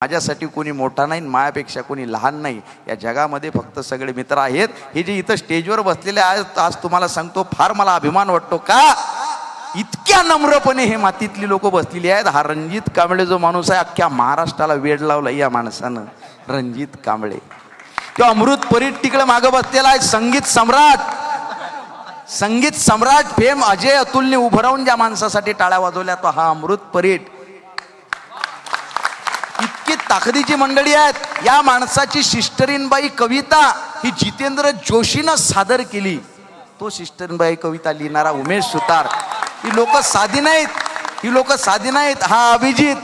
माझ्यासाठी कोणी मोठा नाही, मायापेक्षा कोणी लहान नाही. या जगामध्ये फक्त सगळे मित्र आहेत. हे जे इथं स्टेजवर बसलेले आहेत, आज तुम्हाला सांगतो फार मला अभिमान वाटतो. का इतक्या नम्रपणे हे मातीतली लोक बसलेली आहेत. हा रणजित कांबळे जो माणूस आहे, अख्ख्या महाराष्ट्राला वेड लावला या माणसानं. रणजित कांबळे तो अमृत परीट तिकडे मागं बसलेला आहे. संगीत सम्राट फेम अजय अतुलने उभं राहून ज्या माणसासाठी टाळ्या वाजवल्या, तो हा अमृत परीट. इतकी ताकदीची मंडळी आहेत. या माणसाची सिस्टरीनबाई कविता ही जितेंद्र जोशीनं सादर केली. तो सिस्टरीनबाई कविता लिहिणारा उमेश सुतार. ही लोक साधी नाहीत. हा अभिजित,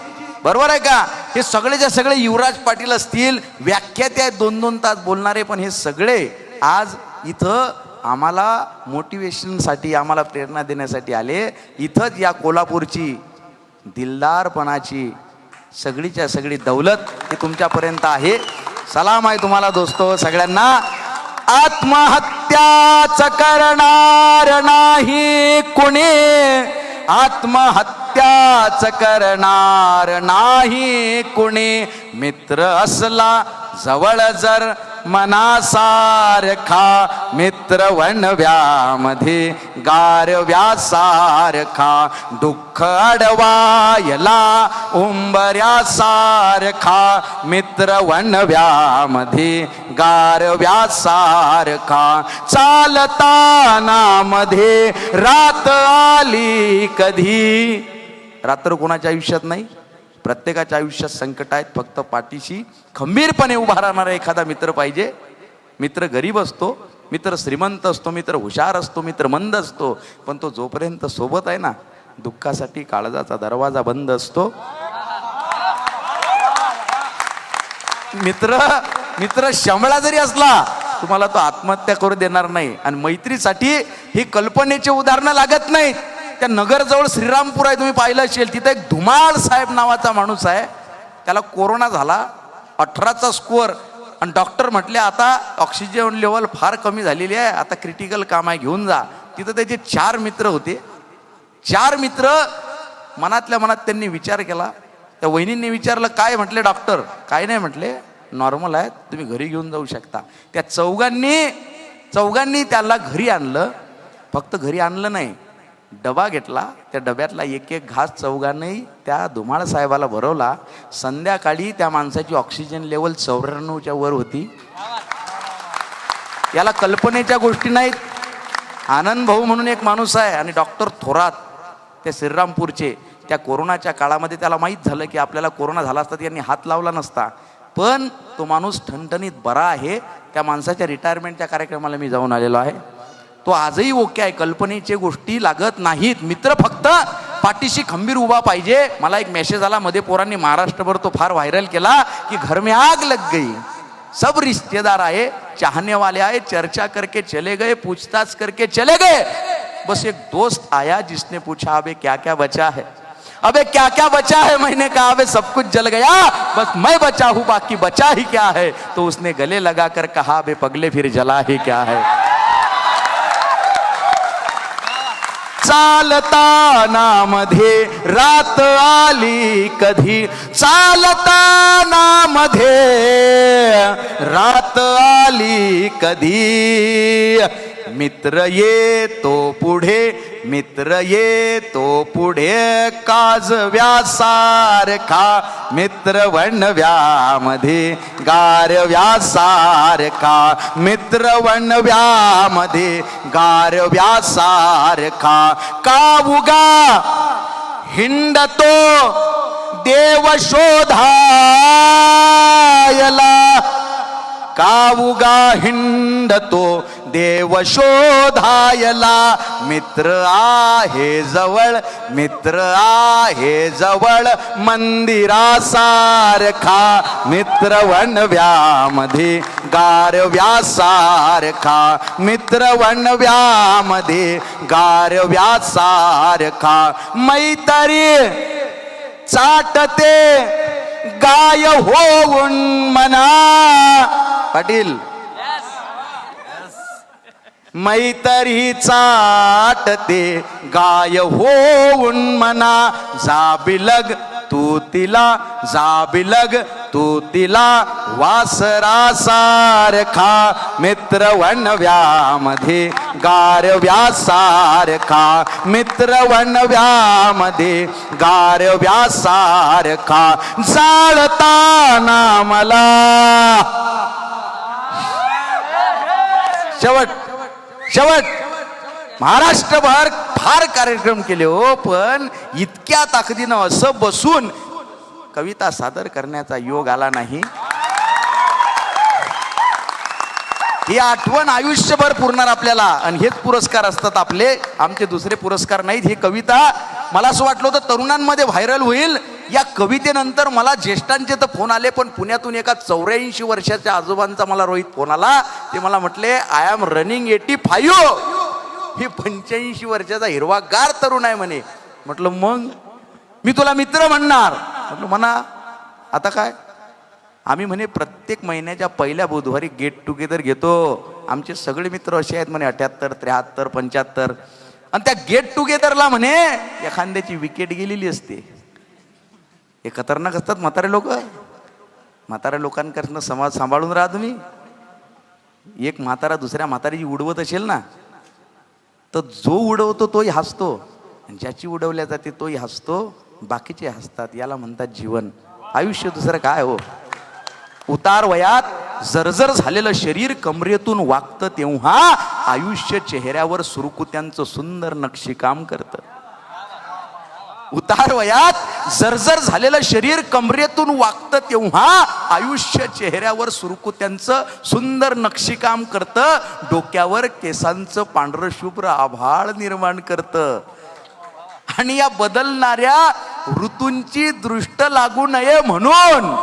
बरोबर आहे का? हे सगळेच्या सगळे युवराज पाटील असतील, व्याख्याते आहेत 2-2 तास बोलणारे, पण हे सगळे आज इथं आम्हाला मोटिवेशनसाठी, आम्हाला प्रेरणा देण्यासाठी आले. इथंच या कोल्हापूरची दिलदारपणाची सगळीच्या सगळी दौलत ही तुमच्यापर्यंत आहे. सलाम आहे तुम्हाला दोस्तो सगळ्यांना. आत्महत्याच करणार नाही कुणी, आत्महत्याच करणार नाही कुणी. मित्र असला जवळ जर मनासारखा, मित्र वणव्यामध्ये गारव्यासारखा. दुःख अडवायला उंबऱ्यासारखा, मित्र वणव्यामध्ये गारव्यासारखा. चालताना मध्ये रात आली कधी. रात्र कोणाच्या आयुष्यात नाही, प्रत्येकाच्या आयुष्यात संकट आहेत. फक्त पाठीशी खंबीरपणे उभा राहणारा एखादा मित्र पाहिजे. मित्र गरीब असतो, मित्र श्रीमंत असतो, मित्र हुशार असतो, मित्र मंद असतो, पण तो जोपर्यंत सोबत आहे ना, दुःखासाठी काळजाचा दरवाजा बंद असतो. मित्र शंभळा जरी असला तुम्हाला तो आत्महत्या करू देणार नाही. आणि मैत्रीसाठी ही कल्पनेचे उदाहरणं लागत नाहीत. त्या नगरजवळ श्रीरामपूर आहे, तुम्ही पाहिलं असेल. तिथे एक धुमाळ साहेब नावाचा माणूस आहे. त्याला कोरोना झाला, 18चा स्कोअर. आणि डॉक्टर म्हटले आता ऑक्सिजन लेवल फार कमी झालेली आहे, आता क्रिटिकल काम आहे, घेऊन जा. तिथं त्याचे 4 मित्र होते. 4 मित्र मनातल्या मनात त्यांनी विचार केला. त्या वहिनींनी विचारलं काय? म्हटले डॉक्टर काय नाही, म्हटले नॉर्मल आहे, तुम्ही घरी घेऊन जाऊ शकता. त्या चौघांनी त्याला घरी आणलं. फक्त घरी आणलं नाही, डबा घेतला. त्या डब्यातला एक घास चौघांनी त्या धुमाळ साहेबाला भरवला. संध्याकाळी त्या माणसाची ऑक्सिजन लेवल 94च्या वर होती. याला कल्पनेच्या गोष्टी नाहीत. आनंद भाऊ म्हणून एक माणूस आहे आणि डॉक्टर थोरात, त्या श्रीरामपूरचे. त्या कोरोनाच्या काळामध्ये त्याला माहीत झालं की आपल्याला कोरोना झाला असता यांनी हात लावला नसता, पण तो माणूस ठणठणीत बरा आहे. त्या माणसाच्या रिटायरमेंटच्या कार्यक्रमाला मी जाऊन आलेलो आहे. तो आजही ओके आहे. कल्पनेच्या गोष्टी लागत नाहीत. मित्र फक्त पाठीशी खंबीर उभा पाहिजे. मला एक मेसेज आला मध्ये, पोरांनी महाराष्ट्रभर तो फार व्हायरल केला की घर में आग लग गई, सब रिश्तेदार आए, चाहने वाले आए, चर्चा करके चले गए, पूछताछ करके चले गए. बस एक दोस्त आया जिसने पूछा अबे क्या क्या बचा है, अबे क्या क्या बचा है. मैंने कहा अबे सब कुछ जल गया, बस मैं बचा हूं, बाकी बचा ही क्या है. तो उसने गले लगाकर कहा अबे पगले फिर जला ही क्या है. चालताना मध्ये रात आली कधी, चालताना मध्ये रात आली कधी. मित्र येतो पुढे, मित्र येतो पुढे, काजव्यासारखा, मित्र वणव्यामध्ये गारव्यासारखा, मित्र वणव्यामध्ये गारव्यासारखा. का उगा हिंडतो देव शोधायला, का उगा हिंडतो देव शोधायला. मित्र आहे जवळ, मित्र आहे जवळ, मंदिरासारखा, मित्र वणव्यामध्ये गारव्यासारखा, मित्र वणव्यामध्ये गारव्यासारखा. मैत्री चाटते गाय होऊन मना. पाटील मैत्री चाटते गाय होऊन मना. जा बिलग तू तिला जाबिलग, तू तिला वासरासारखा, मित्र वणव्यामध्ये गारव्यासारखा, मित्र वणव्यामध्ये गारव्यासारखा, जाळताना मला. शेवट शेवट महाराष्ट्रभर फार कार्यक्रम केले हो, पण इतक्या ताकदीनं असं बसून कविता सादर करण्याचा योग आला नाही. ही आठवण आयुष्यभर पुरणार आपल्याला. आणि हेच पुरस्कार असतात आपले, आमचे दुसरे पुरस्कार नाहीत. ही कविता मला असं वाटलं होतं तरुणांमध्ये व्हायरल होईल. या कवितेनंतर मला ज्येष्ठांचे तर फोन आले, पण पुण्यातून एका 84 वर्षाच्या आजोबांचा मला रोहित फोन आला. ते मला म्हटले आय एम रनिंग 85. ही 85 वर्षाचा हिरवागार तरुण आहे म्हणे. म्हटलं मग मी तुला मित्र म्हणणार. म्हटलं म्हणा. आता काय? आम्ही म्हणे प्रत्येक महिन्याच्या पहिल्या बुधवारी गेट टुगेदर घेतो. आमचे सगळे मित्र असे आहेत म्हणे 78, 73, 75. आणि त्या गेट टुगेदरला म्हणे एखाद्याची विकेट गेलेली असते. हे खतरनाक असतात म्हातारे लोक. म्हाताऱ्या लोकांकडनं समाज सांभाळून राहा तुम्ही. एक म्हातारा दुसऱ्या म्हातारीची उडवत असेल ना, तर जो उडवतो तोही हसतो, ज्याची उडवल्या जाते तोही हसतो, बाकीचे हसतात. याला म्हणतात जीवन, आयुष्य. दुसरं काय हो. उतार वयात जर्जर झालेलं शरीर कमरेतून वागतं तेव्हा आयुष्य चेहऱ्यावर सुरकुत्यांचं सुंदर नक्षीकाम करतं. उतार वयात जर्जर झालेलं शरीर कमरेतून वागतं तेव्हा आयुष्य चेहऱ्यावर सुरकुत्यांचं सुंदर नक्षीकाम करतं. डोक्यावर केसांचं पांढरं शुभ्र आभाळ निर्माण करतं. आणि या बदलणाऱ्या ऋतूंची दृष्ट लागू नये म्हणून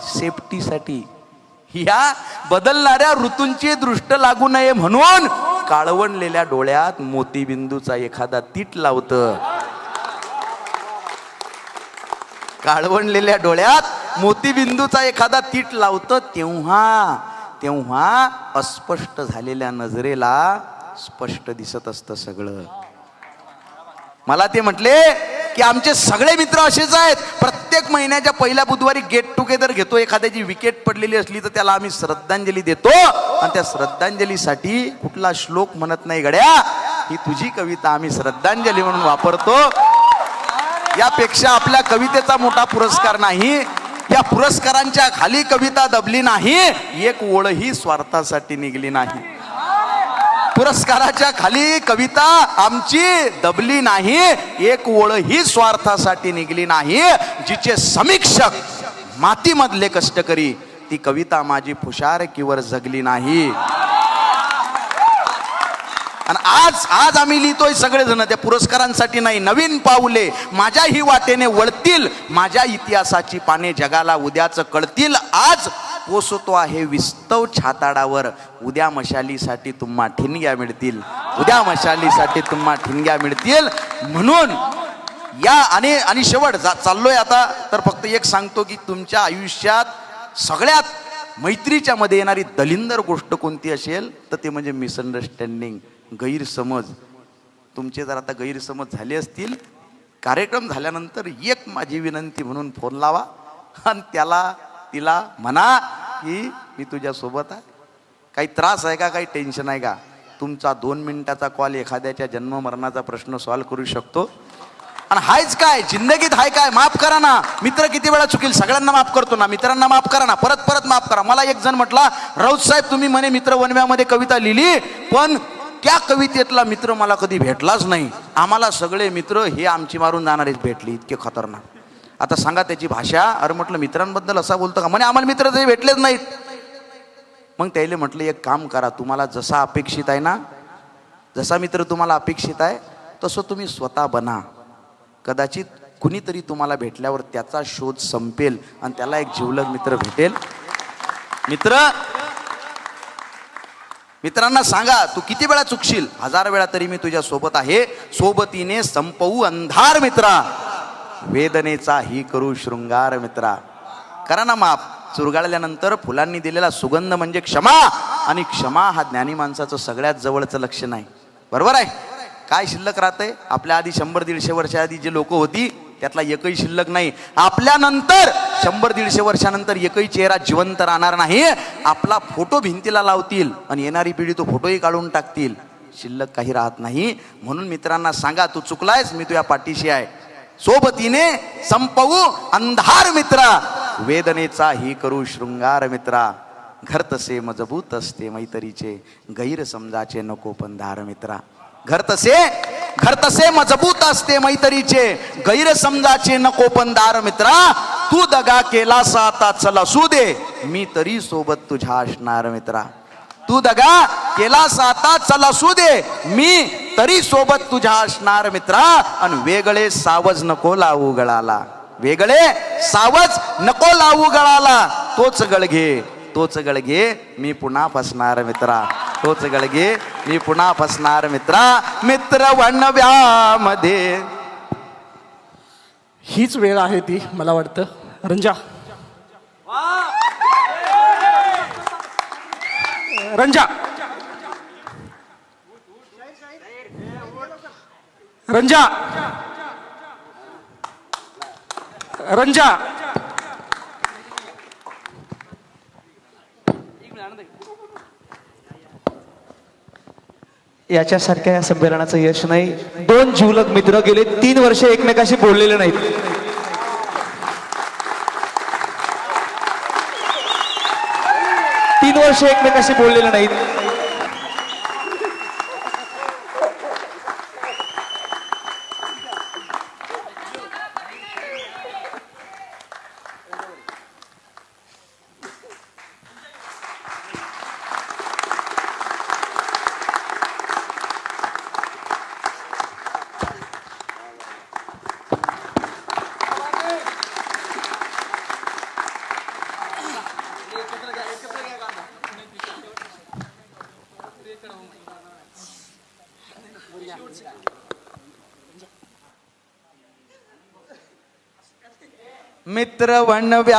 सेफ्टीसाठी, या बदलणाऱ्या ऋतूंची दृष्ट लागू नये म्हणून काळवणलेल्या डोळ्यात मोतीबिंदूचा एखादा तीट लावतं. काळवणलेल्या डोळ्यात मोतीबिंदूचा एखादा तीट लावतं. तेव्हा अस्पष्ट झालेल्या नजरेला स्पष्ट दिसत असतं सगळं. मला ते म्हटले की आमचे सगळे मित्र असेच आहेत. प्रत्येक महिन्याच्या पहिल्या बुधवारी गेट टुगेदर घेतो. एखाद्याची विकेट पडलेली असली तर त्याला आम्ही श्रद्धांजली देतो. आणि त्या श्रद्धांजलीसाठी कुठला श्लोक म्हणत नाही गड्या, ही तुझी कविता आम्ही श्रद्धांजली म्हणून वापरतो. यापेक्षा आपल्या कवितेचा मोठा पुरस्कार नाही. या पुरस्कारांच्या खाली कविता दबली नाही, एक ओळही स्वार्थासाठी निघली नाही. पुरस्काराच्या खाली कविता आमची दबली नाही, एक ओळही स्वार्थासाठी निघली नाही. जिचे समीक्षक मातीमधले कष्टकरी, ती कविता माझी फुशारकीवर जगली नाही. आणि आज आम्ही लिहितोय सगळेजण त्या पुरस्कारांसाठी नाही. नवीन पाऊले माझ्याही वाटेने वळतील, माझ्या इतिहासाची पाने जगाला उद्याच कळतील. आज पोसतो आहे विस्तव छाताडावर, उद्या मशालीसाठी तुम्हा ठिणग्या मिळतील, उद्या मशालीसाठी तुम्हा ठिणग्या मिळतील. म्हणून या आणि शेवट चाललोय आता. तर फक्त एक सांगतो की तुमच्या आयुष्यात सगळ्यात मैत्रीच्या मध्ये येणारी दलिंदर गोष्ट कोणती असेल तर ते म्हणजे मिसअंडरस्टँडिंग, गैरसमज. तुमचे जर आता गैरसमज झाले असतील, कार्यक्रम झाल्यानंतर एक माझी विनंती म्हणून फोन लावा आणि तिला म्हणा की मी तुझ्या सोबत आहे. काही त्रास आहे का, काही टेन्शन आहे का? तुमचा 2 मिनिटाचा कॉल एखाद्याच्या जन्म मरणाचा प्रश्न सॉल्व्ह करू शकतो. आणि हायच काय जिंदगीत, हाय काय, माफ करा ना. मित्र किती वेळा चुकील, सगळ्यांना माफ करतो ना. मित्रांना माफ करा ना, परत परत माफ करा. मला एक जण म्हटला, राऊत साहेब तुम्ही म्हणे मित्र वनव्यामध्ये कविता लिहिली, पण त्या कवितेतला मित्र मला कधी भेटलाच नाही. आम्हाला सगळे मित्र हे आमची मारून जाणारेच भेटले, इतके खतरनाक. आता सांगा त्याची भाषा. अरे म्हटलं मित्रांबद्दल असा बोलतो का? म्हणे आम्हाला मित्र तरी भेटलेच नाहीत. मग त्याला म्हटलं एक काम करा, तुम्हाला जसा अपेक्षित आहे ना, जसा मित्र तुम्हाला अपेक्षित आहे तसं तुम्ही स्वतः बना. कदाचित कुणीतरी तुम्हाला भेटल्यावर त्याचा शोध संपेल आणि त्याला एक जिवलग मित्र भेटेल. मित्रांना सांगा, तू किती वेळा चुकशील, 1000 वेळा तरी मी तुझ्या सोबत आहे. सोबतीने संपवू अंधार मित्रा, वेदनेचा ही करू शृंगार मित्रा. करा ना माफ. चुरगाळल्यानंतर फुलांनी दिलेला सुगंध म्हणजे क्षमा, आणि क्षमा हा ज्ञानी माणसाचं सगळ्यात जवळचं लक्षण आहे. बरोबर आहे? काय शिल्लक राहतंय? आपल्या आधी 100-150 वर्षा आधी जे लोक होती त्यातला एकही शिल्लक नाही. आपल्यानंतर 100-150 वर्षानंतर एकही चेहरा जिवंत राहणार नाही. आपला फोटो भिंतीला लावतील आणि येणारी पिढी तो फोटोही काढून टाकतील. शिल्लक काही राहत नाही. म्हणून मित्रांना सांगा, तू चुकलायस, मी तुझ्या पाठीशी आहे. सोबतीने संपवू अंधार मित्रा, वेदनेचा ही करू शृंगार मित्रा. घर तसे मजबूत असते मैत्रीचे, गैरसमजाचे नको पंधार मित्रा. घर तसे मजबूत असते मैत्रीचे, गैरसमजाचे नको पंधार मित्रा. तू दगा केलास आता चल असू दे, मी तरी सोबत तुझ्या असणार मित्रा. तू दगा केलास आता चल असू दे, मी तरी सोबत तुझ्या असणार मित्रा. आणि वेगळे सावज नको लावू गळाला, वेगळे सावज नको लावू गळाला. तोच गळगे मी पुन्हा फसणार मित्रा, तोच गळगे मी पुन्हा फसणार मित्रा. मित्र वणव्यामध्ये हीच वेळ आहे ती, मला वाटतं. रंजा, रंजा, रंजा, रंजा. याच्यासारख्या या संमेलनाचं यश नाही. 2 जिवलग मित्र गेले 3 वर्ष एकमेकाशी बोललेले नाहीत. तीन वर्ष एकमेकाशी बोललेले नाहीत. मित्र वणव्यामध्ये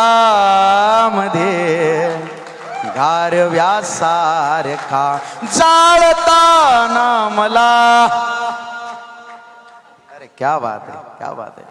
गारव्यासारखा जाळताना मला. अरे क्या बात है, क्या बात है.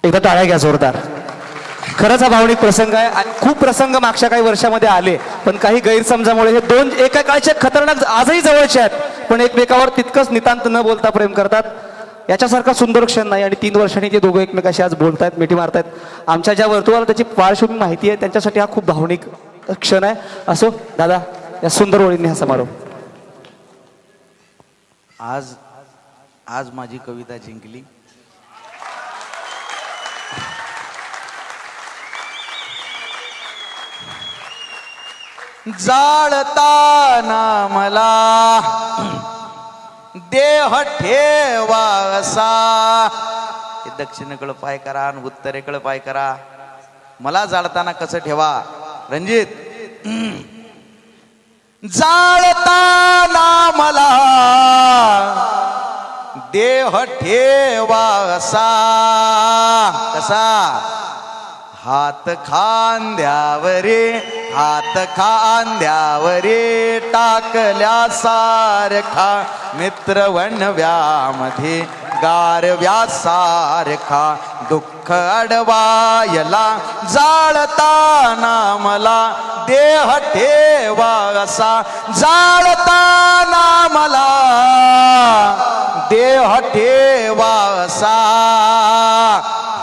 एकदा टाळ्या घ्या जोरदार. खरंच हा भावनिक प्रसंग आहे. खूप प्रसंग मागच्या काही वर्षामध्ये आले, पण काही गैरसमजामुळे हे 2 एका काळचे खतरनाक आजही जवळचे आहेत, पण एकमेकावर तितकंच नितांत न बोलता प्रेम करतात. याच्यासारखा सुंदर क्षण नाही. आणि 3 वर्षांनी ते दोघं एकमेकाशी आज बोलतायत, मिठी मारतायत. आमच्या ज्या वर्तुळाला त्याची पार्श्वभूमी माहिती आहे, त्यांच्यासाठी हा खूप भावनिक क्षण आहे. असो दादा, या सुंदर ओळींनी हा समारोप. आज माझी कविता जिंकली. जाळताना मला देह ठेवा असा. दक्षिणेकडे पाय करा आणि उत्तरेकडे पाय करा. मला जाळताना कसं ठेवा रणजित. जाळताना मला देह ठेवा असा. कसा? हात खांद्यावरे, हात खांद्यावरे टाकल्यासारखा मित्र वणव्यामध्ये गारव्यासारखा. दुःख अडवायला जाळताना मला देह ठेवा असा. जाळताना मला देह ठेवा असा.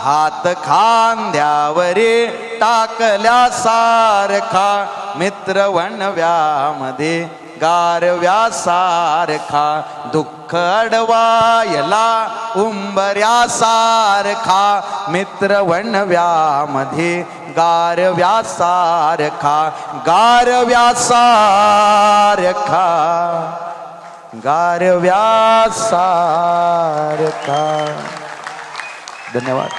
हात खांद्यावरे टाकल्यासारखा मित्र वणव्यामध्ये गारव्यासारखा. दुःख अडवायला उंबऱ्यासारखा मित्र वणव्यामध्ये गारव्यासारखा. गारव्यासारखा, गारव्यासारखा. धन्यवाद.